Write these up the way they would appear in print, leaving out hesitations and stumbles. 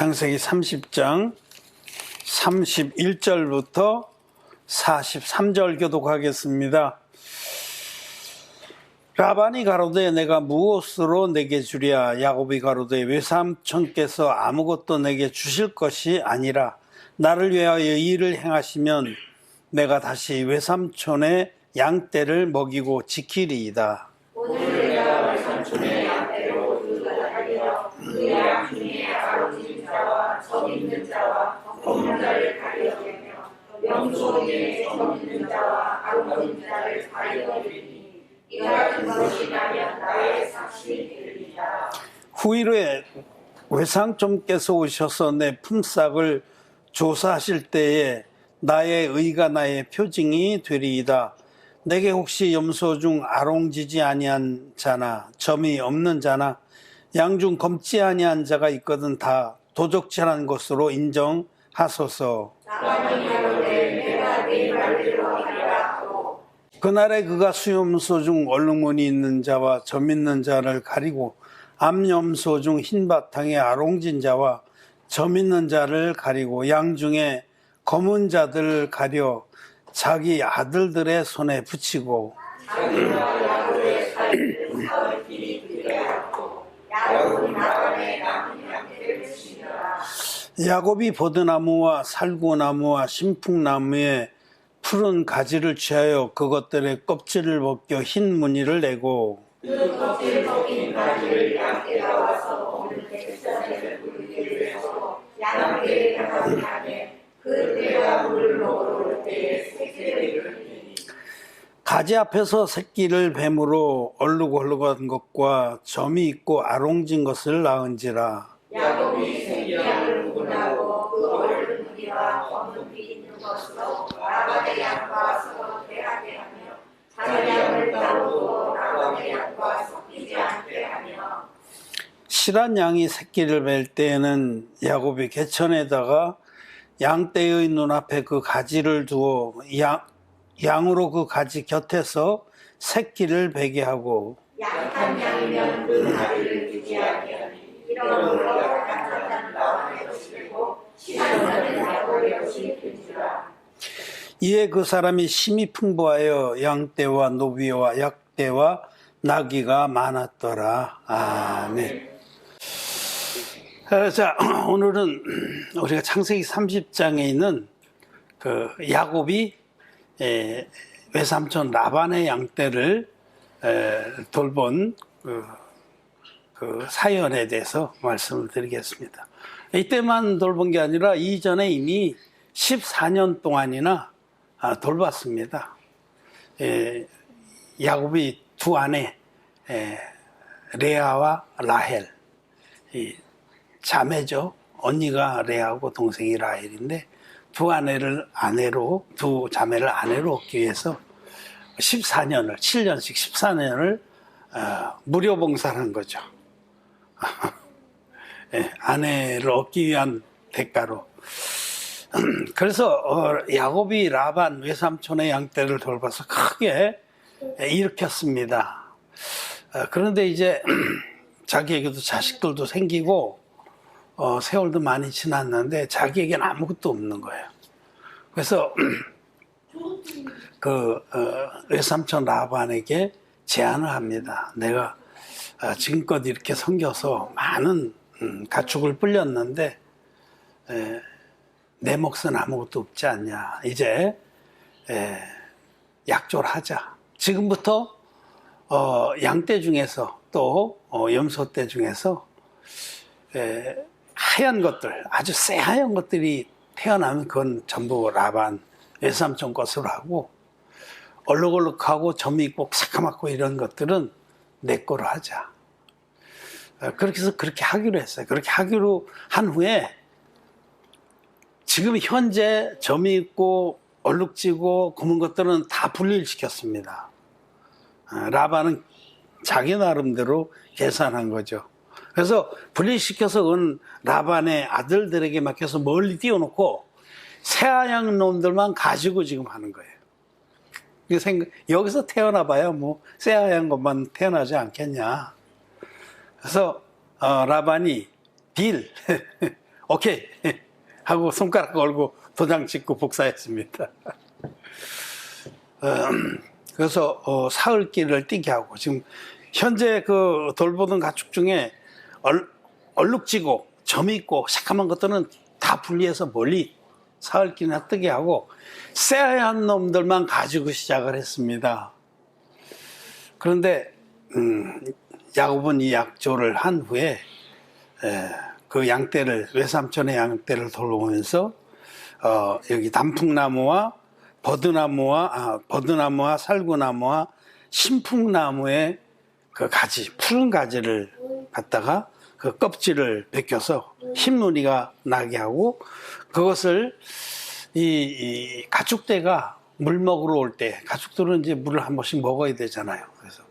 창세기 30장 31절부터 43절 교독하겠습니다. 라반이 가로되 내가 무엇으로 내게 주랴. 야곱이 가로되 외삼촌께서 아무것도 내게 주실 것이 아니라 나를 위하여 일을 행하시면 내가 다시 외삼촌의 양떼를 먹이고 지키리이다. 오늘 내가 외삼촌의 양떼로 들어가리라. 그 양 중에 아버지 자와 적 있는 자와 없는 자를 가리려며 명소에 적 있는 자와 아버지 자를 가리려니 이 같은 것이 나면 나의 삭신이 되리이다. 후일에 외삼촌께서 오셔서 내 품삯을 조사하실 때에 나의 의가 나의 표징이 되리이다. 내게 혹시 염소 중 아롱지지 아니한 자나 점이 없는 자나 양 중 검지 아니한 자가 있거든 다 도적질한 것으로 인정하소서. 그날에 그가 수염소 중 얼룩무늬 있는 자와 점 있는 자를 가리고 암염소 중 흰 바탕에 아롱진 자와 점 있는 자를 가리고 양 중에 검은 자들을 가려 자기 아들들의 손에 붙이고 야곱이 버드나무와 살구나무와 신풍나무의 푸른 가지를 취하여 그것들의 껍질을 벗겨 흰 무늬를 내고 그 껍질 벗긴 가지를 양떼가 와서 오늘 백사제를 부르게 되어서 양떼에 나가게 그때가 물을 먹을 때에 새끼를 이르니 가지 앞에서 새끼를 뱀으로 얼룩얼룩한 것과 점이 있고 아롱진 것을 낳은지라. 야곱이 새끼양을 구분하고 그 얼른 무늬와 검은 피 있는 것으로 라반의 양과 섞게 하게 하며 자기 양을 따르고 라반의 양과 섞이지 않게 하며 실한 양이 새끼를 뵐 때에는 야곱이 개천에다가 양떼의 눈앞에 그 가지를 두어 양으로 그 가지 곁에서 새끼를 베게 하고 약한 양이면 그 가지를 주지 아니하니 이러므로 약한 라반의 것이고 실한 자는 야곱의 것이 된지라. 이에 그 사람이 심히 풍부하여 양떼와 노비와 약떼와 나귀가 많았더라. 아멘. 자, 오늘은 우리가 창세기 30장에 있는 그 야곱이 외삼촌 라반의 양떼를 돌본 그 사연에 대해서 말씀을 드리겠습니다. 이때만 돌본 게 아니라 이전에 이미 14년 동안이나 돌봤습니다. 야곱이 두 아내 레아와 라헬 자매죠. 언니가 레아고 동생이 라헬인데 두 자매를 아내로 얻기 위해서 14년을 7년씩 14년을 무료 봉사한 거죠. 아내를 얻기 위한 대가로. 그래서 야곱이 라반 외삼촌의 양떼를 돌봐서 크게 일으켰습니다. 그런데 이제 자기에게도 자식들도 생기고 세월도 많이 지났는데 자기에게는 아무것도 없는 거예요. 그래서 그 외삼촌 라반에게 제안을 합니다. 내가 지금껏 이렇게 섬겨서 많은 가축을 불렸는데 내 몫은 아무것도 없지 않냐. 이제 약조를 하자. 지금부터 양떼 중에서 또 염소떼 중에서 하얀 것들, 아주 새하얀 것들이 태어나면 그건 전부 라반 외삼촌 것으로 하고 얼룩얼룩하고 점이 있고 새까맣고 이런 것들은 내 거로 하자. 그렇게 해서 그렇게 하기로 했어요. 그렇게 하기로 한 후에 지금 현재 점이 있고 얼룩지고 검은 것들은 다 분리를 시켰습니다. 라반은 자기 나름대로 계산한 거죠. 그래서 분리시켜서 그건 라반의 아들들에게 맡겨서 멀리 띄워놓고 새하얀 놈들만 가지고 지금 하는 거예요. 여기서 태어나봐야 뭐 새하얀 것만 태어나지 않겠냐. 그래서 라반이 딜 오케이 하고 손가락 걸고 도장 찍고 복사했습니다. 그래서 사흘길을 뛰게 하고, 지금 현재 그 돌보던 가축 중에 얼룩지고 점이 있고 새까만 것들은 다 분리해서 멀리 사흘길이나 뛰게 하고 새하얀 놈들만 가지고 시작을 했습니다. 그런데 야곱은 이 약조를 한 후에 그 양떼를, 외삼촌의 양떼를 돌보면서 여기 단풍나무와 버드나무와 살구나무와 신풍나무의 그 가지, 푸른 가지를 갖다가 그 껍질을 벗겨서 흰무늬가 나게 하고, 그것을 이 가축대가 물 먹으러 올 때, 가축들은 이제 물을 한 번씩 먹어야 되잖아요. 그래서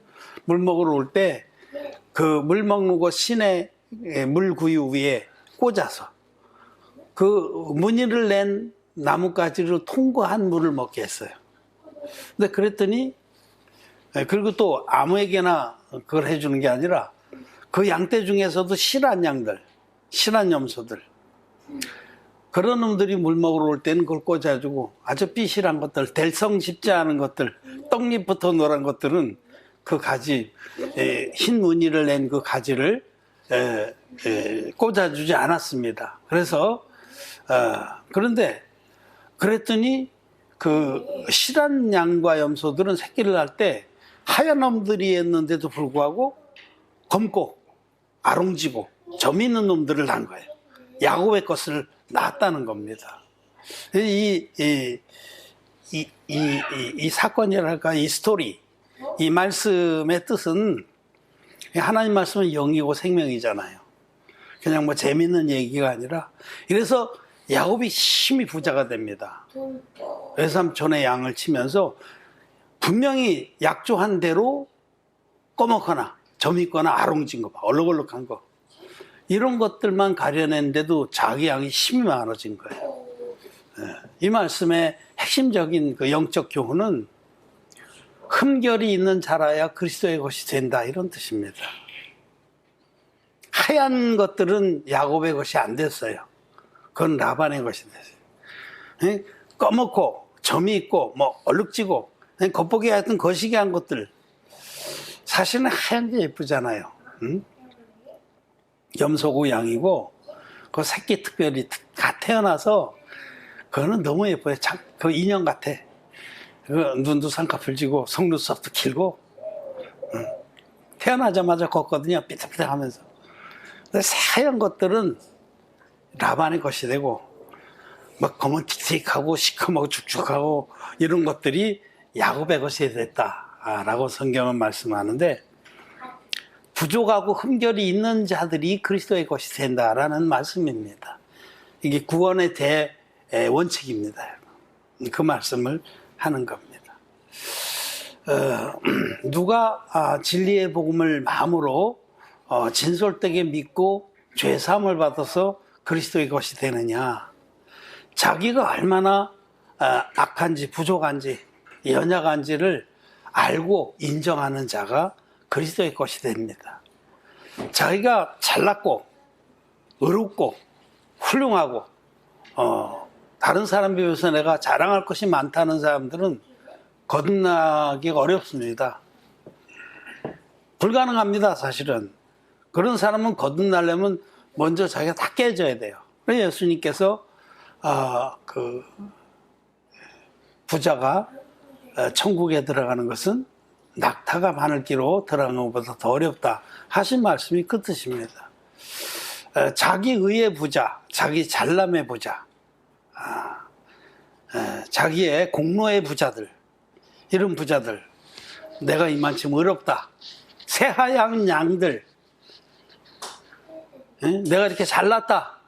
물 먹으러 올 때 그 물 먹는 곳 시내 물구유 위에 꽂아서 그 무늬를 낸 나뭇가지로 통과한 물을 먹게 했어요. 근데 그랬더니, 그리고 또 아무에게나 그걸 해주는 게 아니라 그 양떼 중에서도 실한 양들, 실한 염소들, 그런 놈들이 물 먹으러 올 때는 그걸 꽂아주고, 아주 삐실한 것들, 될성 쉽지 않은 것들, 떡잎부터 노란 것들은 그 가지, 흰 무늬를 낸 그 가지를 꽂아주지 않았습니다. 그래서 그런데 그랬더니 그 실한 양과 염소들은 새끼를 낳을 때 하얀 놈들이 있는데도 불구하고 검고 아롱지고 점 있는 놈들을 낳은 거예요. 야곱의 것을 낳았다는 겁니다. 이 사건이랄까, 이 스토리, 이 말씀의 뜻은, 하나님 말씀은 영이고 생명이잖아요. 그냥 뭐 재밌는 얘기가 아니라, 이래서 야곱이 심히 부자가 됩니다. 외삼촌의 양을 치면서 분명히 약조한 대로 꺼먹거나 점 있거나 아롱진 거 봐, 얼룩얼룩한 거, 이런 것들만 가려낸데도 자기 양이 힘이 많아진 거예요. 이 말씀의 핵심적인 그 영적 교훈은 흠결이 있는 자라야 그리스도의 것이 된다, 이런 뜻입니다. 하얀 것들은 야곱의 것이 안 됐어요. 그건 라반의 것이 됐어요. 꺼먹고 점이 있고 뭐 얼룩지고 겉보기 하여튼 거시기한 것들, 사실은 하얀 게 예쁘잖아요. 염소고 양이고 그 새끼 특별히 태어나서 그거는 너무 예뻐요. 그 인형 같아. 그 눈도 쌍꺼풀 지고 속눈썹도 길고, 태어나자마자 걷거든요. 삐딱삐딱하면서. 근데 새하얀 것들은 라반의 것이 되고, 막 검은 틱틱하고 시커멓고 축축하고 이런 것들이 야곱의 것이 됐다라고 성경은 말씀하는데, 부족하고 흠결이 있는 자들이 그리스도의 것이 된다라는 말씀입니다. 이게 구원의 대원칙입니다. 그 말씀을 하는 겁니다. 누가 진리의 복음을 마음으로 진솔되게 믿고 죄 사함을 받아서 그리스도의 것이 되느냐, 자기가 얼마나 악한지 부족한지 연약한지를 알고 인정하는 자가 그리스도의 것이 됩니다. 자기가 잘났고 의롭고 훌륭하고 다른 사람 비교해서 내가 자랑할 것이 많다는 사람들은 거듭나기가 어렵습니다. 불가능합니다, 사실은. 그런 사람은 거듭나려면 먼저 자기가 다 깨져야 돼요. 그래서 예수님께서 그 부자가 천국에 들어가는 것은 낙타가 바늘기로 들어가는 것보다 더 어렵다 하신 말씀이 그 뜻입니다. 자기 의의 부자, 자기 잘남의 부자, 자기의 공로의 부자들, 이런 부자들, 내가 이만큼 어렵다, 새하얀 양들, 내가 이렇게 잘났다,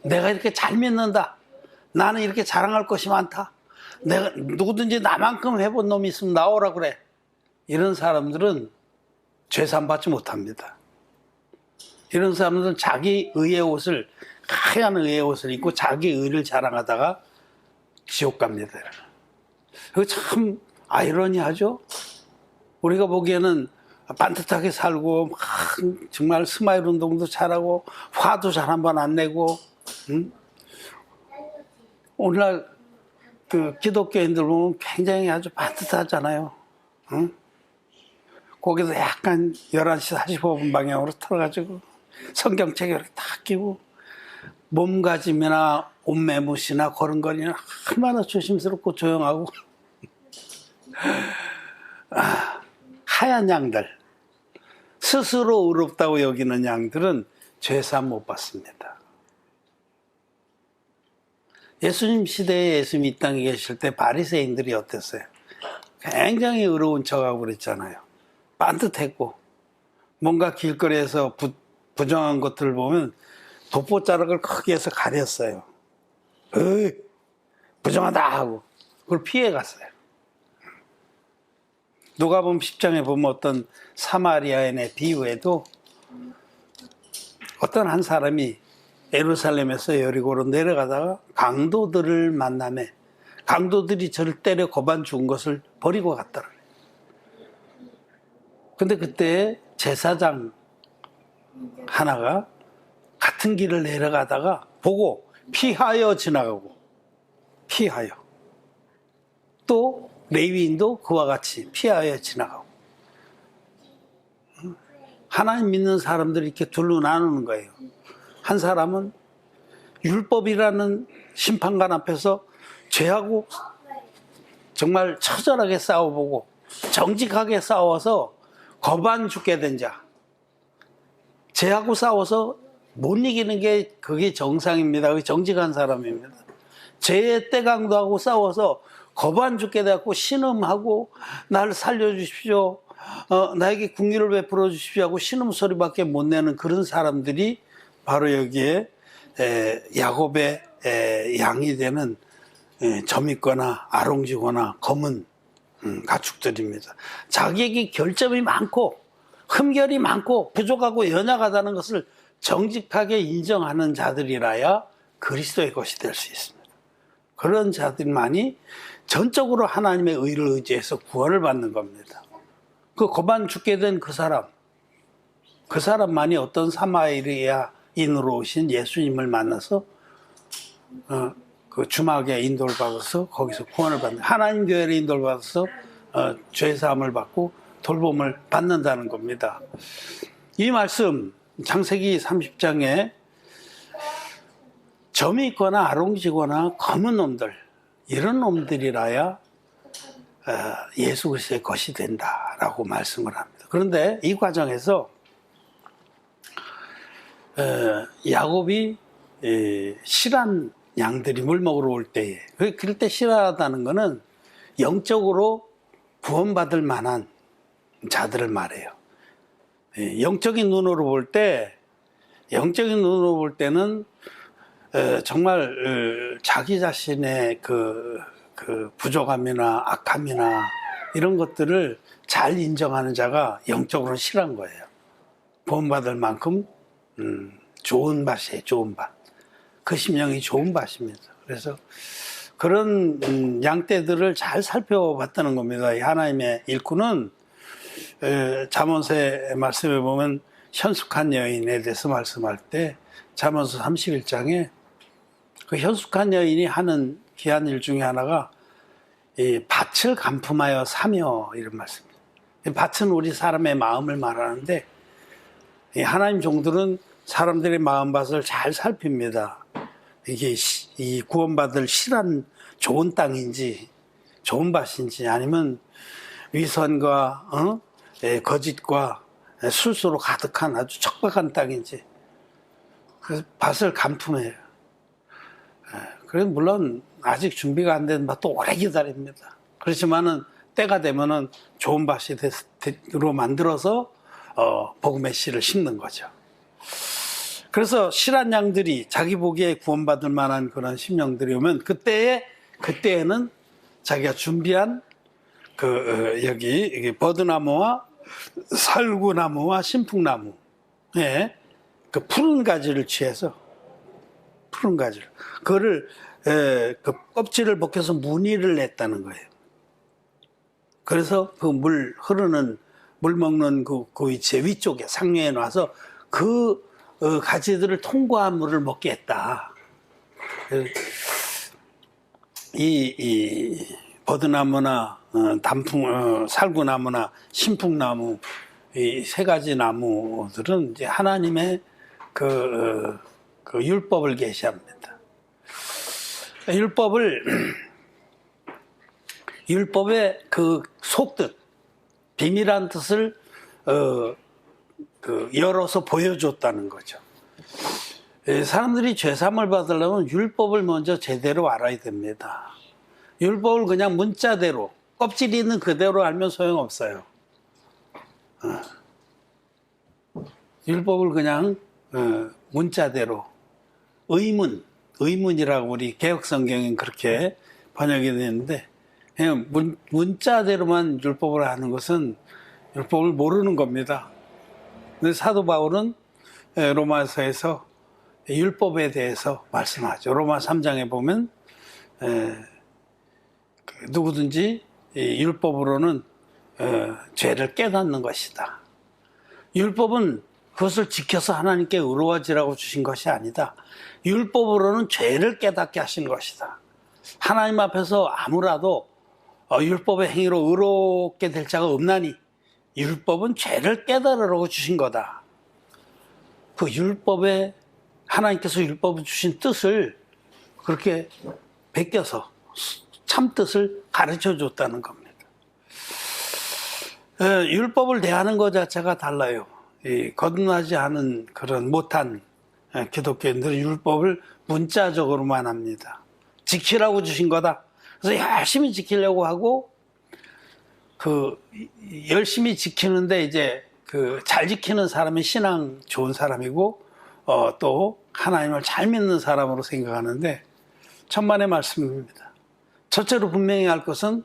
내가 이렇게 잘 믿는다, 나는 이렇게 자랑할 것이 많다, 내가 누구든지 나만큼 해본 놈이 있으면 나오라 그래, 이런 사람들은 죄산 받지 못합니다. 이런 사람들은 자기 의의 옷을, 하얀 의의 옷을 입고 자기 의를 자랑하다가 지옥 갑니다. 그거 참 아이러니하죠? 우리가 보기에는 반듯하게 살고 막 정말 스마일 운동도 잘하고 화도 잘 한 번 안 내고 오늘날 그 기독교인들 보면 굉장히 아주 반듯하잖아요. 응? 거기서 약간 11시 45분 방향으로 틀어가지고 성경책 이렇게 딱 끼고 몸가짐이나 옷매무시나 걸음걸이나 얼마나 조심스럽고 조용하고 하얀 양들, 스스로 의롭다고 여기는 양들은 죄사함 못 받습니다. 예수님 시대에 예수님이 이 땅에 계실 때 바리새인들이 어땠어요? 굉장히 의로운 척하고 그랬잖아요. 반듯했고 뭔가 길거리에서 부정한 것들을 보면 돋보자락을 크게 해서 가렸어요. 어이, 부정하다 하고 그걸 피해갔어요. 누가복음 10장에 보면 어떤 사마리아인의 비유에도 어떤 한 사람이 예루살렘에서 여리고로 내려가다가 강도들을 만나매 강도들이 저를 때려 고반 죽은 것을 버리고 갔더라. 근데 그때 제사장 하나가 같은 길을 내려가다가 보고 피하여 지나가고 피하여 또 레위인도 그와 같이 피하여 지나가고 하나님 믿는 사람들이 이렇게 둘로 나누는 거예요. 한 사람은 율법이라는 심판관 앞에서 죄하고 정말 처절하게 싸워보고 정직하게 싸워서 거반 죽게 된 자, 죄하고 싸워서 못 이기는 게 그게 정상입니다. 그게 정직한 사람입니다. 죄의 때강도하고 싸워서 거반 죽게 되었고 신음하고 나를 살려주십시오. 나에게 긍휼을 베풀어 주십시오 하고 신음소리밖에 못 내는 그런 사람들이 바로 여기에 야곱의 양이 되는 점 있거나 아롱지거나 검은 가축들입니다. 자기에게 결점이 많고 흠결이 많고 부족하고 연약하다는 것을 정직하게 인정하는 자들이라야 그리스도의 것이 될 수 있습니다. 그런 자들만이 전적으로 하나님의 의를 의지해서 구원을 받는 겁니다. 그 고반 죽게 된 그 사람만이 어떤 사마리아인으로 오신 예수님을 만나서 그 주막에 인도를 받아서 거기서 구원을 받는, 하나님 교회를 인도를 받아서 죄사함을 받고 돌봄을 받는다는 겁니다. 이 말씀 창세기 30장에 점이 있거나 아롱지거나 검은 놈들, 이런 놈들이라야 예수 그리스도의 것이 된다라고 말씀을 합니다. 그런데 이 과정에서 야곱이 실한 양들이 물 먹으러 올 때에, 그럴 때 실하다는 것은 영적으로 구원받을 만한 자들을 말해요. 영적인 눈으로 볼 때는 정말 자기 자신의 그 부족함이나 악함이나 이런 것들을 잘 인정하는 자가 영적으로 실한 거예요. 구원받을 만큼 좋은 밭이에요. 좋은 밭. 그 심령이 좋은 밭입니다. 그래서 그런 양떼들을 잘 살펴봤다는 겁니다. 하나님의 일꾼은 잠언서의 말씀에 보면 현숙한 여인에 대해서 말씀할 때 잠언서 31장에 그 현숙한 여인이 하는 귀한 일 중에 하나가 이 밭을 간품하여 사며, 이런 말씀입니다. 밭은 우리 사람의 마음을 말하는데 하나님 종들은 사람들의 마음밭을 잘 살핍니다. 이게 이 구원받을 실한 좋은 땅인지 좋은 밭인지 아니면 위선과 거짓과 술수로 가득한 아주 척박한 땅인지 그 밭을 간품해요. 그래서 물론 아직 준비가 안 된 밭도 오래 기다립니다. 그렇지만은 때가 되면은 좋은 밭으로 만들어서 복음의 씨를 심는 거죠. 그래서 실한 양들이 자기 보기에 구원받을 만한 그런 심령들이 오면 그때에는 자기가 준비한 여기 버드나무와 살구나무와 신풍나무, 그 푸른 가지를 취해서 푸른 가지를 그거를 그 껍질을 벗겨서 무늬를 냈다는 거예요. 그래서 그 물 흐르는 물 먹는 그 위치에 위쪽에 상류에 놔서 그 가지들을 통과한 물을 먹게 했다. 이 버드나무나 살구나무나 신풍나무 이 세 가지 나무들은 이제 하나님의 그 율법을 계시합니다. 율법의 그 속뜻, 비밀한 뜻을 열어서 보여줬다는 거죠. 사람들이 죄사함을 받으려면 율법을 먼저 제대로 알아야 됩니다. 율법을 그냥 문자대로, 껍질이 있는 그대로 알면 소용없어요. 율법을 그냥 문자대로, 의문이라고 우리 개혁성경엔 그렇게 번역이 되는데, 그냥 문자대로만 율법을 하는 것은 율법을 모르는 겁니다. 근데 사도 바울은 로마서에서 율법에 대해서 말씀하죠. 로마 3장에 보면 누구든지 율법으로는 죄를 깨닫는 것이다. 율법은 그것을 지켜서 하나님께 의로워지라고 주신 것이 아니다. 율법으로는 죄를 깨닫게 하신 것이다. 하나님 앞에서 아무라도 율법의 행위로 의롭게 될 자가 없나니 율법은 죄를 깨달으라고 주신 거다. 그 율법에 하나님께서 율법을 주신 뜻을 그렇게 베껴서 참 뜻을 가르쳐 줬다는 겁니다. 율법을 대하는 것 자체가 달라요. 거듭나지 않은 그런 못한 기독교인들은 율법을 문자적으로만 합니다. 지키라고 주신 거다. 그래서 열심히 지키려고 하고 열심히 지키는데 이제 잘 지키는 사람이 신앙 좋은 사람이고 또 하나님을 잘 믿는 사람으로 생각하는데 천만의 말씀입니다. 첫째로 분명히 알 것은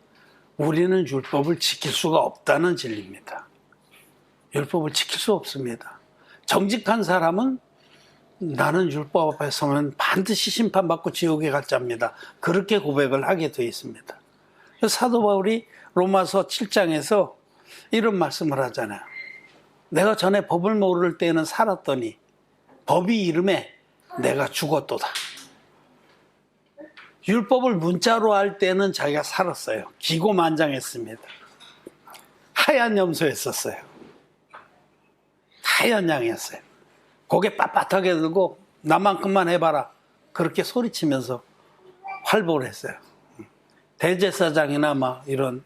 우리는 율법을 지킬 수가 없다는 진리입니다. 율법을 지킬 수 없습니다. 정직한 사람은 나는 율법 앞에 서면 반드시 심판받고 지옥에 갈 자입니다. 그렇게 고백을 하게 되어 있습니다. 사도 바울이 로마서 7장에서 이런 말씀을 하잖아요. 내가 전에 법을 모를 때에는 살았더니 법이 이름에 내가 죽었도다. 율법을 문자로 할 때는 자기가 살았어요. 기고만장했습니다. 하얀 염소였었어요. 하얀 양이었어요. 고개 빳빳하게 들고 나만큼만 해봐라. 그렇게 소리치면서 활보를 했어요. 대제사장이나 막 이런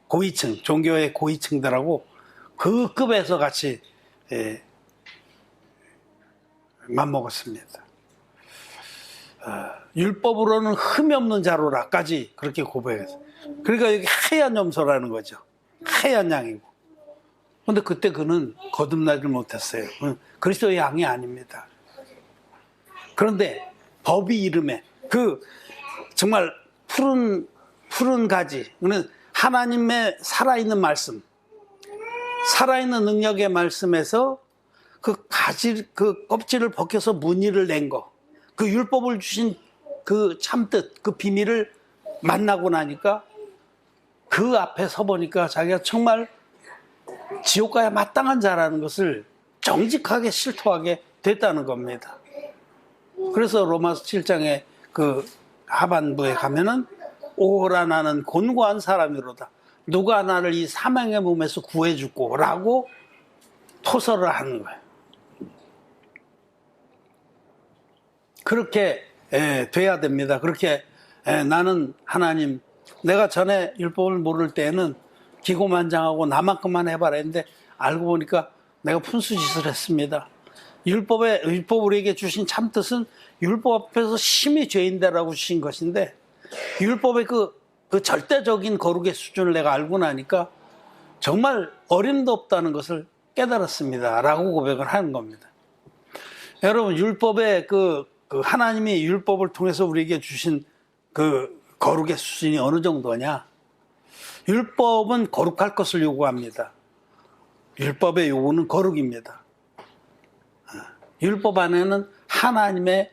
고위층, 종교의 고위층들하고 그 급에서 같이 맞먹었습니다. 율법으로는 흠이 없는 자로라까지 그렇게 고백했어요. 그러니까 여기 하얀 염소라는 거죠. 하얀 양이고. 근데 그때 그는 거듭나지 못했어요. 그리스도의 양이 아닙니다. 그런데 법이 이름에 정말 푸른 가지, 하나님의 살아있는 말씀, 살아있는 능력의 말씀에서 그 껍질을 벗겨서 무늬를 낸 거, 그 율법을 주신 그 참뜻, 그 비밀을 만나고 나니까 그 앞에 서 보니까 자기가 정말 지옥 가야 마땅한 자라는 것을 정직하게 실토하게 됐다는 겁니다. 그래서 로마서 7장의 하반부에 가면은 오라 나는 곤고한 사람이로다. 누가 나를 이 사망의 몸에서 구해주고 라고 토설을 하는 거예요. 그렇게 돼야 됩니다. 그렇게 나는 하나님, 내가 전에 율법을 모를 때에는 기고만장하고 나만큼만 해봐라 했는데 알고 보니까 내가 푼수짓을 했습니다. 율법을 우리에게 주신 참뜻은 율법 앞에서 심히 죄인다라고 주신 것인데 율법의 그 절대적인 거룩의 수준을 내가 알고 나니까 정말 어림도 없다는 것을 깨달았습니다. 라고 고백을 하는 겁니다. 여러분, 율법의 하나님이 율법을 통해서 우리에게 주신 그 거룩의 수준이 어느 정도냐? 율법은 거룩할 것을 요구합니다. 율법의 요구는 거룩입니다. 율법 안에는 하나님의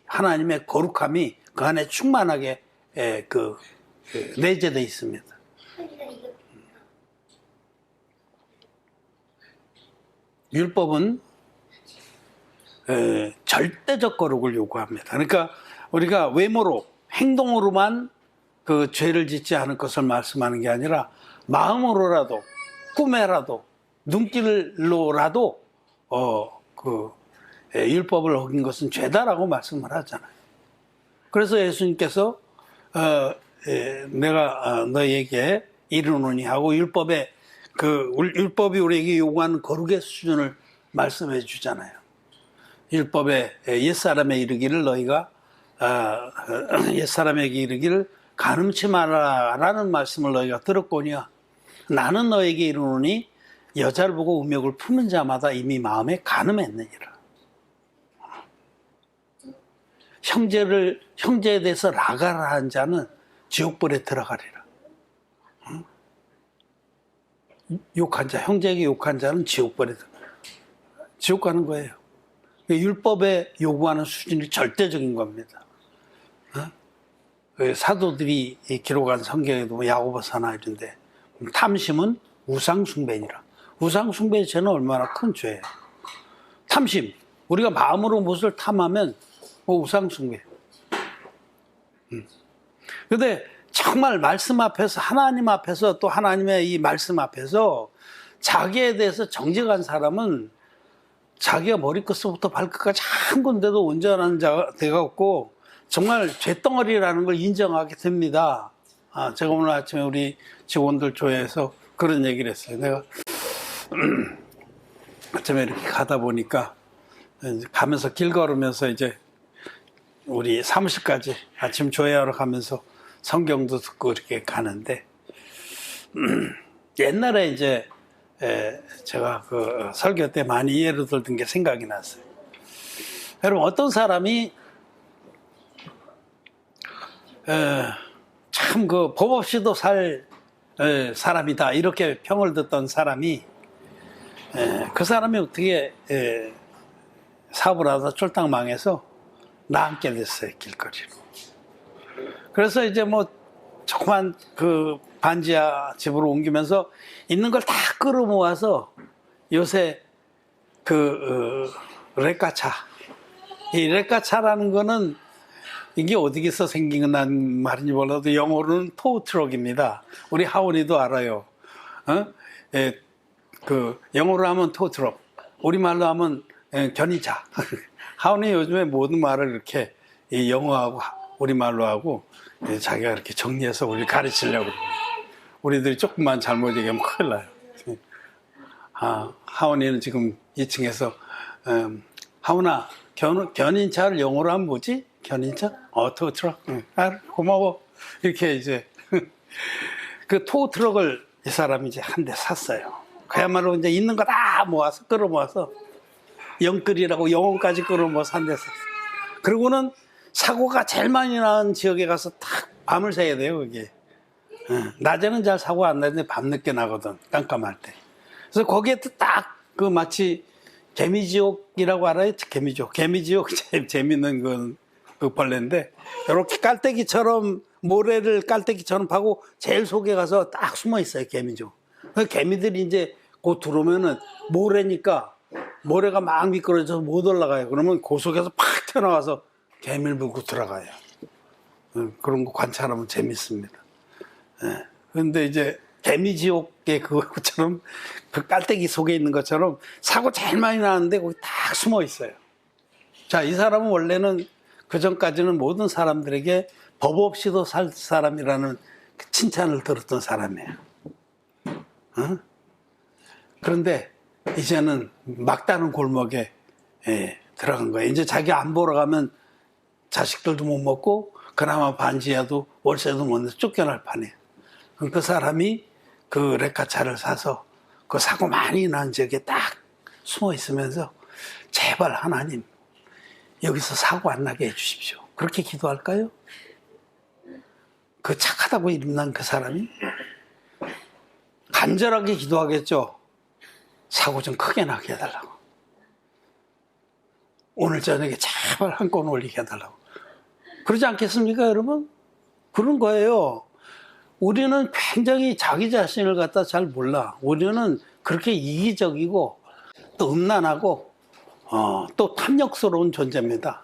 하나님의 거룩함이 그 안에 충만하게 내재되어 있습니다. 율법은 절대적 거룩을 요구합니다. 그러니까 우리가 외모로 행동으로만 그 죄를 짓지 않을 것을 말씀하는 게 아니라 마음으로라도 꿈에라도 눈길로라도 율법을 어긴 것은 죄다라고 말씀을 하잖아요. 그래서 예수님께서 내가 너에게 이르노니 하고 율법이 우리에게 요구하는 거룩의 수준을 말씀해 주잖아요. 율법에 옛사람에 이르기를 너희가 옛사람에게 이르기를 간음치 말아라는 말씀을 너희가 들었거니와 나는 너에게 이르노니 여자를 보고 음욕을 품은 자마다 이미 마음에 간음했느니라. 형제에 대해서 라가라 한 자는 지옥불에 들어가리라. 욕한 자, 형제에게 욕한 자는 지옥불에 들어가리라. 지옥 가는 거예요. 율법에 요구하는 수준이 절대적인 겁니다. 사도들이 기록한 성경에도 야고보서나 이런데 탐심은 우상숭배니라. 우상숭배의 죄는 얼마나 큰 죄예요. 탐심, 우리가 마음으로 무엇을 탐하면 우상숭배. 근데 정말 말씀 앞에서, 하나님 앞에서, 또 하나님의 이 말씀 앞에서 자기에 대해서 정직한 사람은 자기가 머리끝부터 발끝까지 한 군데도 온전한 자가 되었고 정말 죄덩어리라는 걸 인정하게 됩니다. 제가 오늘 아침에 우리 직원들 조회에서 그런 얘기를 했어요. 내가 아침에 이렇게 가다 보니까 가면서 길 걸으면서 이제 우리 사무실까지 아침 조회하러 가면서 성경도 듣고 이렇게 가는데 옛날에 이제 제가 그 설교 때 많이 예를 들던 게 생각이 났어요. 여러분 어떤 사람이 참 그 법 없이도 살 사람이다 이렇게 평을 듣던 사람이 그 사람이 어떻게 사업을 하다 쫄딱 망해서 나앉게 됐어요, 길거리로. 그래서 이제 뭐 조그만 그 반지하 집으로 옮기면서 있는 걸 다 끌어모아서 요새 레카차, 이 레카차라는 거는 이게 어디서 생긴 건 말인지 몰라도 영어로는 토우트럭입니다. 우리 하원이도 알아요. 영어로 하면 토우트럭, 우리말로 하면 견인차. 하원이 요즘에 모든 말을 이렇게 영어하고 우리말로 하고 자기가 이렇게 정리해서 우리 가르치려고 그래요. 우리들이 조금만 잘못 얘기하면 큰일 나요. 하원이는 지금 2층에서 하원아, 견인차를 영어로 하면 뭐지? 견인차? 토우트럭. 고마워. 이렇게 이제 그 토우트럭을 이 사람이 이제 한 대 샀어요. 그야말로 이제 있는 거 다 모아서 끌어모아서 영끌이라고 영혼까지 끌어모아서 한 대 샀어요. 그리고는 사고가 제일 많이 나는 지역에 가서 딱 밤을 새야 돼요, 그게. 낮에는 잘 사고 안 나는데 밤늦게 나거든, 깜깜할 때. 그래서 거기에 딱 그 마치 개미지옥이라고 알아요? 개미지옥. 개미지옥 재밌는 그 벌레인데, 이렇게 깔때기처럼, 모래를 깔때기처럼 파고 제일 속에 가서 딱 숨어 있어요, 개미지옥. 그 개미들이 이제 곧 들어오면은 모래니까 모래가 막 미끄러져서 못 올라가요. 그러면 그 속에서 팍 튀어나와서 개미를 물고 들어가요. 그런 거 관찰하면 재밌습니다. 그런데 이제 개미지옥의 그것처럼 그 깔때기 속에 있는 것처럼 사고 제일 많이 나는데 거기 딱 숨어 있어요. 자, 이 사람은 원래는 그 전까지는 모든 사람들에게 법 없이도 살 사람이라는 칭찬을 들었던 사람이에요. 그런데 이제는 막다른 골목에 들어간 거예요. 이제 자기 안 보러 가면 자식들도 못 먹고 그나마 반지하도 월세도 못 내서 쫓겨날 판이에요. 그럼 그 사람이 그 레카차를 사서 그 사고 많이 난 지역에 딱 숨어 있으면서 제발 하나님 여기서 사고 안 나게 해주십시오. 그렇게 기도할까요? 그 착하다고 이름난 그 사람이 간절하게 기도하겠죠. 사고 좀 크게 나게 해달라고. 오늘 저녁에 제발 한 건 올리게 해달라고. 그러지 않겠습니까, 여러분? 그런 거예요. 우리는 굉장히 자기 자신을 갖다 잘 몰라. 우리는 그렇게 이기적이고 또 음란하고 또 탐욕스러운 존재입니다.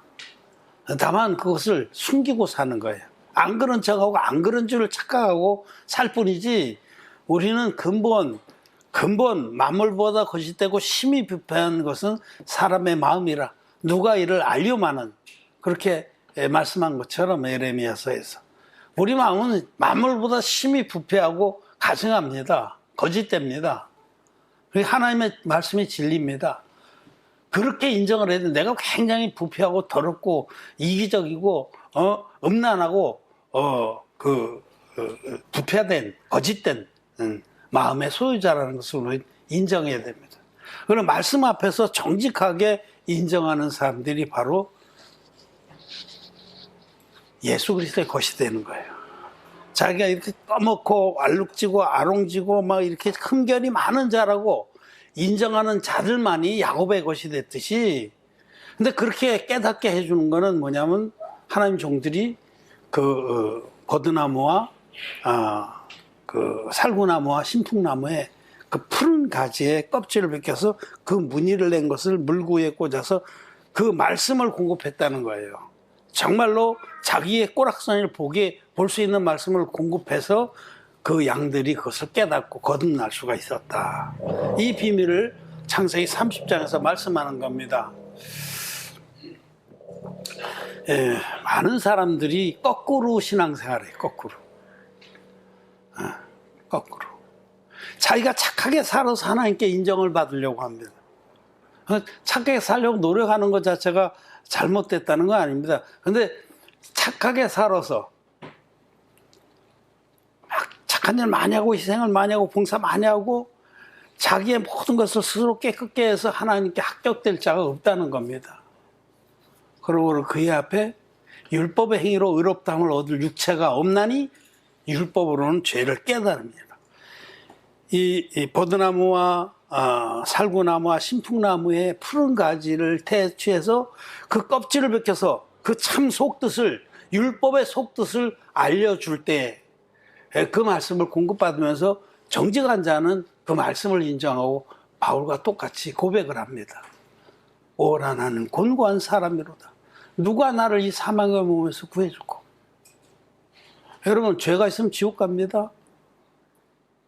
다만 그것을 숨기고 사는 거예요. 안 그런 척하고 안 그런 줄을 착각하고 살 뿐이지, 우리는 근본 만물보다 거짓되고 심히 부패한 것은 사람의 마음이라 누가 이를 알려마는, 그렇게 말씀한 것처럼 예레미야서에서 우리 마음은 만물보다 심히 부패하고 가증합니다. 거짓됩니다. 하나님의 말씀이 진리입니다. 그렇게 인정을 해도 내가 굉장히 부패하고 더럽고 이기적이고 음란하고 부패된 거짓된 마음의 소유자라는 것을 우리는 인정해야 됩니다. 그럼 말씀 앞에서 정직하게 인정하는 사람들이 바로 예수 그리스도의 것이 되는 거예요. 자기가 이렇게 떠먹고 알룩지고 아롱지고 막 이렇게 흠결이 많은 자라고 인정하는 자들만이 야곱의 것이 됐듯이, 근데 그렇게 깨닫게 해주는 거는 뭐냐면 하나님 종들이 버드나무와 살구나무와 신풍나무에 그 푸른 가지에 껍질을 벗겨서 그 무늬를 낸 것을 물구에 꽂아서 그 말씀을 공급했다는 거예요. 정말로 자기의 꼬락서니를 볼 수 있는 말씀을 공급해서 그 양들이 그것을 깨닫고 거듭날 수가 있었다. 이 비밀을 창세기 30장에서 말씀하는 겁니다. 많은 사람들이 거꾸로 신앙생활해요. 거꾸로. 자기가 착하게 살아서 하나님께 인정을 받으려고 합니다. 착하게 살려고 노력하는 것 자체가 잘못됐다는 건 아닙니다. 근데 착하게 살아서 착한 일 많이 하고 희생을 많이 하고 봉사 많이 하고 자기의 모든 것을 스스로 깨끗게 해서 하나님께 합격될 자가 없다는 겁니다. 그러고 그의 앞에 율법의 행위로 의롭다함을 얻을 육체가 없나니 율법으로는 죄를 깨달습니다. 이 버드나무와 살구나무와 신풍나무의 푸른 가지를 채취해서 그 껍질을 벗겨서 그 참 속뜻을, 율법의 속뜻을 알려줄 때 그 말씀을 공급받으면서 정직한 자는 그 말씀을 인정하고 바울과 똑같이 고백을 합니다. 오라 나는 곤고한 사람이로다. 누가 나를 이 사망의 몸에서 구해주고. 여러분, 죄가 있으면 지옥 갑니다.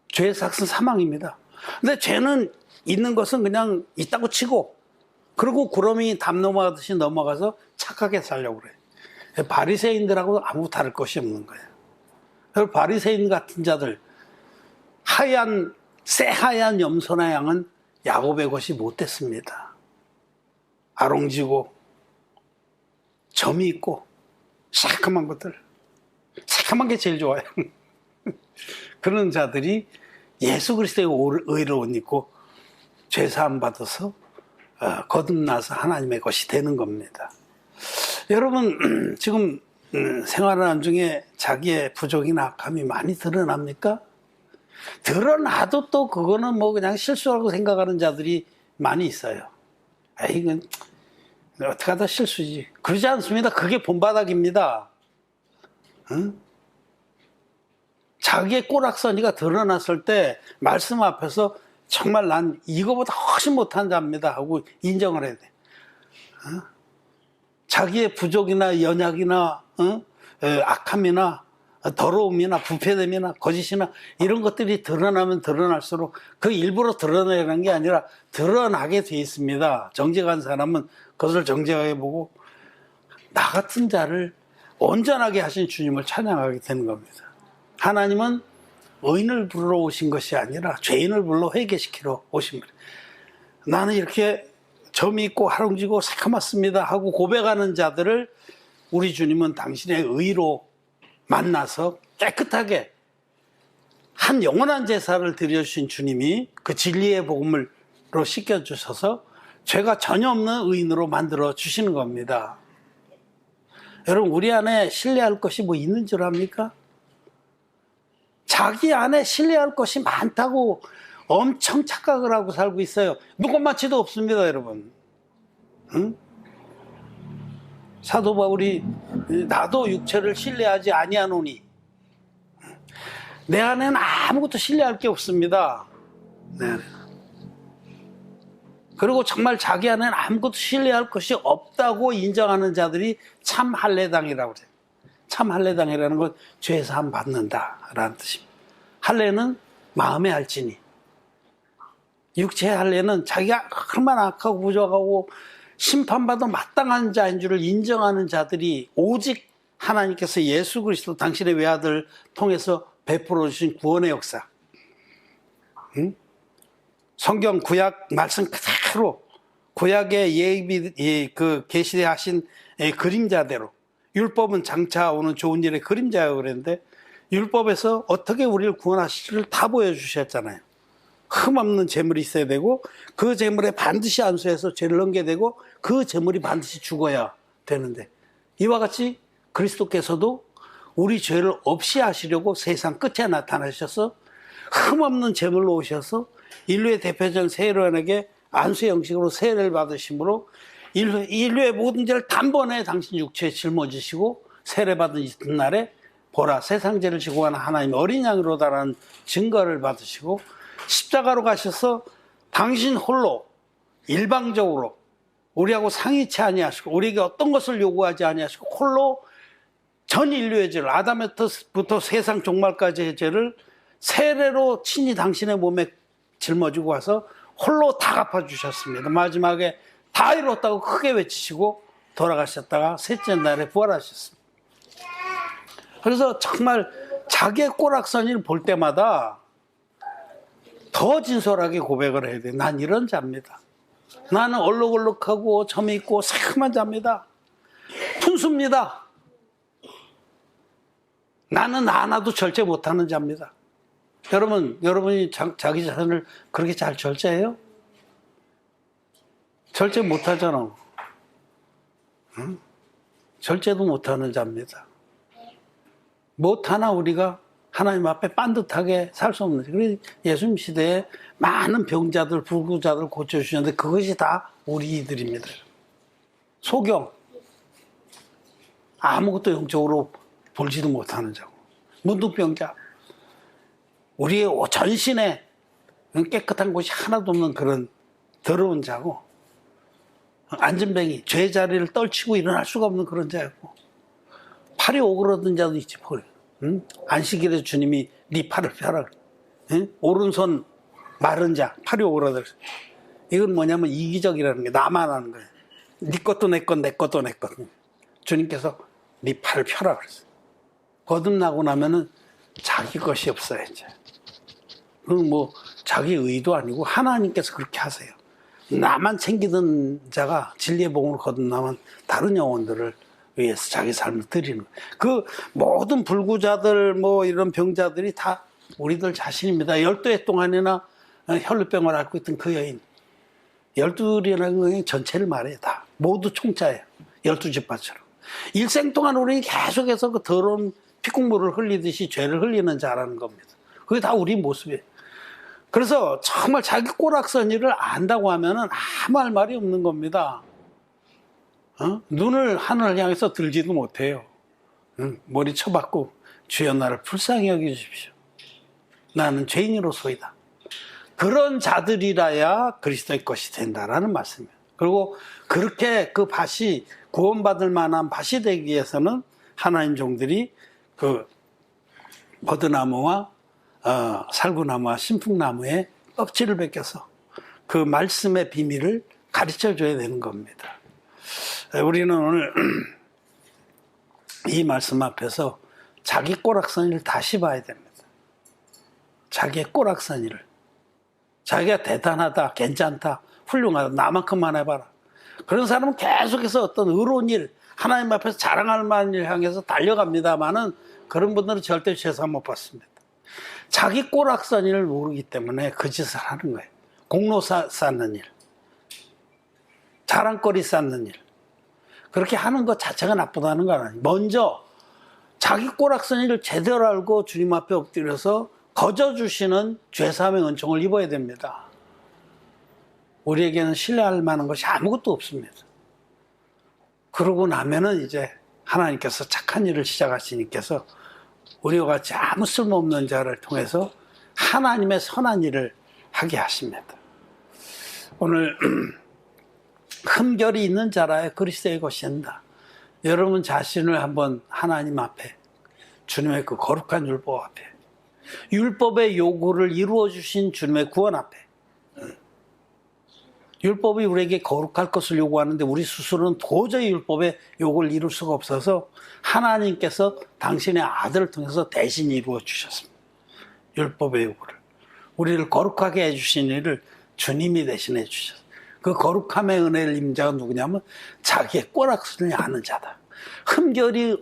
죄의 삭은 사망입니다. 근데 죄는 있는 것은 그냥 있다고 치고, 그리고 구름이 담 넘어가듯이 넘어가서 착하게 살려고 그래요. 바리새인들하고 아무 다를 것이 없는 거예요. 바리새인 같은 자들, 새하얀 염소나 양은 야곱의 것이 못됐습니다. 아롱지고 점이 있고 새카만 것들, 새카만 게 제일 좋아요. 그런 자들이 예수 그리스도의 의를 옷 입고 죄사함 받아서 거듭나서 하나님의 것이 되는 겁니다. 여러분, 지금 생활하는 중에 자기의 부족이나 악함이 많이 드러납니까? 드러나도 또 그거는 뭐 그냥 실수라고 생각하는 자들이 많이 있어요. 이건 어떻게 하다 실수지. 그러지 않습니다. 그게 본바닥입니다. 응? 자기의 꼬락서니가 드러났을 때 말씀 앞에서 정말 난 이거보다 훨씬 못한 자입니다 하고 인정을 해야 돼. 자기의 부족이나 연약이나 악함이나 더러움이나 부패됨이나 거짓이나 이런 것들이 드러나면 드러날수록 그 일부러 드러내는 게 아니라 드러나게 돼 있습니다. 정직한 사람은 그것을 정직하게 보고 나 같은 자를 온전하게 하신 주님을 찬양하게 되는 겁니다. 하나님은 의인을 부르러 오신 것이 아니라 죄인을 불러 회개시키러 오신 거예요. 나는 이렇게 점이 있고 하롱지고 새카맣습니다 하고 고백하는 자들을 우리 주님은 당신의 의로 만나서 깨끗하게 한 영원한 제사를 드려주신 주님이 그 진리의 복음으로 씻겨주셔서 죄가 전혀 없는 의인으로 만들어 주시는 겁니다. 여러분, 우리 안에 신뢰할 것이 뭐 있는 줄 압니까? 자기 안에 신뢰할 것이 많다고 엄청 착각을 하고 살고 있어요. 누구마치도 없습니다, 여러분. 응? 사도 바울이 나도 육체를 신뢰하지 아니하노니 내 안에는 아무것도 신뢰할 게 없습니다. 네. 그리고 정말 자기 안에는 아무것도 신뢰할 것이 없다고 인정하는 자들이 참 할례당이라고 그래요. 참 할례당이라는 건 죄 사함 받는다라는 뜻입니다. 할례는 마음의 할지니, 육체의 할례는 자기가 얼마나 악하고 부족하고 심판받아 마땅한 자인 줄을 인정하는 자들이 오직 하나님께서 예수 그리스도 당신의 외아들 통해서 베풀어 주신 구원의 역사, 성경 구약 말씀 그대로 구약의 예비 그 계시되 하신 그림자대로, 율법은 장차 오는 좋은 일의 그림자라고 그랬는데 율법에서 어떻게 우리를 구원하실지를 다 보여주셨잖아요. 흠없는 재물이 있어야 되고 그 재물에 반드시 안수해서 죄를 넘게 되고 그 재물이 반드시 죽어야 되는데, 이와 같이 그리스도께서도 우리 죄를 없이 하시려고 세상 끝에 나타나셔서 흠없는 재물로 오셔서 인류의 대표적 세례원에게 안수의 형식으로 세례를 받으심으로 인류의 모든 죄를 단번에 당신 육체에 짊어지시고 세례받은 이튿날에 보라 세상 죄를 지고 가는 하나님의 어린 양으로다라는 증거를 받으시고 십자가로 가셔서 당신 홀로 일방적으로 우리하고 상의치 아니하시고 우리에게 어떤 것을 요구하지 아니하시고 홀로 전 인류의 죄를 아담부터 세상 종말까지의 죄를 세례로 친히 당신의 몸에 짊어지고 와서 홀로 다 갚아주셨습니다. 마지막에 다 이뤘다고 크게 외치시고 돌아가셨다가 셋째 날에 부활하셨습니다. 그래서 정말 자기의 꼬락서니를 볼 때마다 더 진솔하게 고백을 해야 돼요. 난 이런 자입니다. 나는 얼룩얼룩하고 점이 있고 새카만 자입니다. 푼수입니다. 나는 하나도 절제 못하는 자입니다. 여러분이 자기 자신을 그렇게 잘 절제해요? 절제 못하잖아. 응? 절제도 못하는 자입니다. 못하나 우리가 하나님 앞에 반듯하게 살 수 없는. 그래서 예수님 시대에 많은 병자들, 불구자들 고쳐주셨는데 그것이 다 우리들입니다. 소경. 아무것도 영적으로 볼지도 못하는 자고. 문둥병자. 우리의 전신에 깨끗한 곳이 하나도 없는 그런 더러운 자고, 안전뱅이, 죄 자리를 떨치고 일어날 수가 없는 그런 자였고, 팔이 오그러든 자도 있지, 응? 안식일에 주님이 네 팔을 펴라. 응? 오른손 마른 자, 팔이 오그러들. 이건 뭐냐면 이기적이라는 게 나만 하는 거예요. 네 것도 내 것, 내 것도 내 것. 주님께서 네 팔을 펴라 그랬어요. 거듭나고 나면은 자기 것이 없어요, 이제. 그건 뭐 자기 의도 아니고 하나님께서 그렇게 하세요. 나만 챙기던 자가 진리의 복음으로 거듭나면 다른 영혼들을 위해서 자기 삶을 드리는 거예요. 그 모든 불구자들 뭐 이런 병자들이 다 우리들 자신입니다. 12해 동안이나 혈루병을 앓고 있던 그 여인, 12이라는 건 전체를 말해요. 다 모두 총자예요. 12지파처럼 일생 동안 우리는 계속해서 그 더러운 피국물을 흘리듯이 죄를 흘리는 자라는 겁니다. 그게 다 우리 모습이에요. 그래서 정말 자기 꼬락서니를 안다고 하면은 아무 할 말이 없는 겁니다. 눈을 하늘을 향해서 들지도 못해요. 머리 쳐박고 주여 나를 불쌍히 여겨주십시오. 나는 죄인으로소이다. 그런 자들이라야 그리스도의 것이 된다라는 말씀이에요. 그리고 그렇게 그 밭이 구원받을 만한 밭이 되기 위해서는 하나님 종들이 그 버드나무와 살구나무와 신풍나무에 껍질을 벗겨서 그 말씀의 비밀을 가르쳐 줘야 되는 겁니다. 우리는 오늘 이 말씀 앞에서 자기 꼬락서니를 다시 봐야 됩니다. 자기의 꼬락서니를. 자기가 대단하다, 괜찮다, 훌륭하다, 나만큼만 해봐라. 그런 사람은 계속해서 어떤 의로운 일, 하나님 앞에서 자랑할 만한 일 향해서 달려갑니다만은 그런 분들은 절대 죄사 못 받습니다. 자기 꼬락서니를 모르기 때문에 그 짓을 하는 거예요. 공로 쌓는 일, 자랑거리 쌓는 일. 그렇게 하는 것 자체가 나쁘다는 건 아니에요. 먼저 자기 꼬락서니를 제대로 알고 주님 앞에 엎드려서 거저주시는 죄사함의 은총을 입어야 됩니다. 우리에게는 신뢰할 만한 것이 아무것도 없습니다. 그러고 나면은 이제 하나님께서 착한 일을 시작하시니께서 우리와 같이 아무 쓸모없는 자를 통해서 하나님의 선한 일을 하게 하십니다. 오늘 흠결이 있는 자라야 그리스도의 것이 된다. 여러분 자신을 한번 하나님 앞에, 주님의 그 거룩한 율법 앞에, 율법의 요구를 이루어 주신 주님의 구원 앞에, 율법이 우리에게 거룩할 것을 요구하는데 우리 스스로는 도저히 율법의 요구를 이룰 수가 없어서 하나님께서 당신의 아들을 통해서 대신 이루어 주셨습니다. 율법의 요구를. 우리를 거룩하게 해주신 일을 주님이 대신해 주셨어요. 그 거룩함의 은혜를 입는 자가 누구냐면 자기의 꼬락선을 아는 자다. 흠결이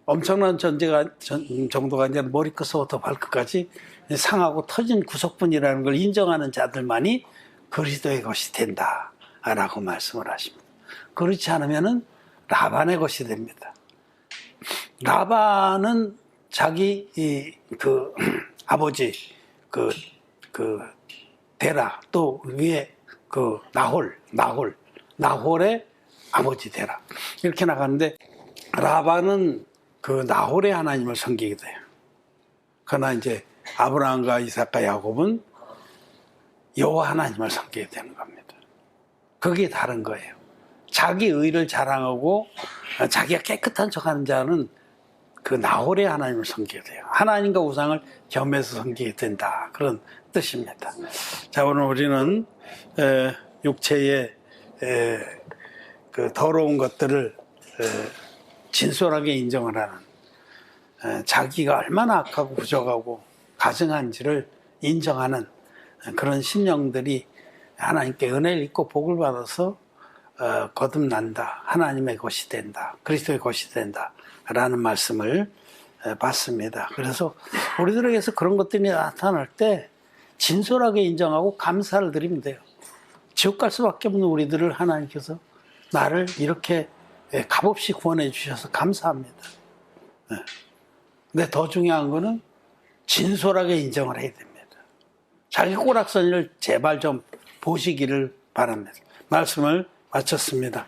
엄청난 정도가 아니라 머리끝부터 발끝까지 상하고 터진 구석분이라는 걸 인정하는 자들만이 그리스도의 것이 된다라고 말씀을 하십니다. 그렇지 않으면은 라반의 것이 됩니다. 라반은 자기 아버지 데라, 또 위에 나홀의 아버지 데라, 이렇게 나가는데 라반은 나홀의 하나님을 섬기게 돼요. 그러나 이제 아브라함과 이삭과 야곱은 여호와 하나님을 섬기게 되는 겁니다. 그게 다른 거예요. 자기 의를 자랑하고 자기가 깨끗한 척하는 자는 나홀의 하나님을 섬기게 돼요. 하나님과 우상을 겸해서 섬기게 된다, 그런 뜻입니다. 자, 오늘 우리는 육체의 더러운 것들을 진솔하게 인정을 하는, 자기가 얼마나 악하고 부족하고 가증한지를 인정하는 그런 심령들이 하나님께 은혜를 입고 복을 받아서 거듭난다, 하나님의 것이 된다, 그리스도의 것이 된다 라는 말씀을 받습니다. 그래서 우리들에게서 그런 것들이 나타날 때 진솔하게 인정하고 감사를 드리면 돼요. 지옥 갈 수밖에 없는 우리들을 하나님께서 나를 이렇게 값없이 구원해 주셔서 감사합니다. 근데 더 중요한 거는 진솔하게 인정을 해야 됩니다. 자기 꼬락서니를 제발 좀 보시기를 바랍니다. 말씀을 마쳤습니다.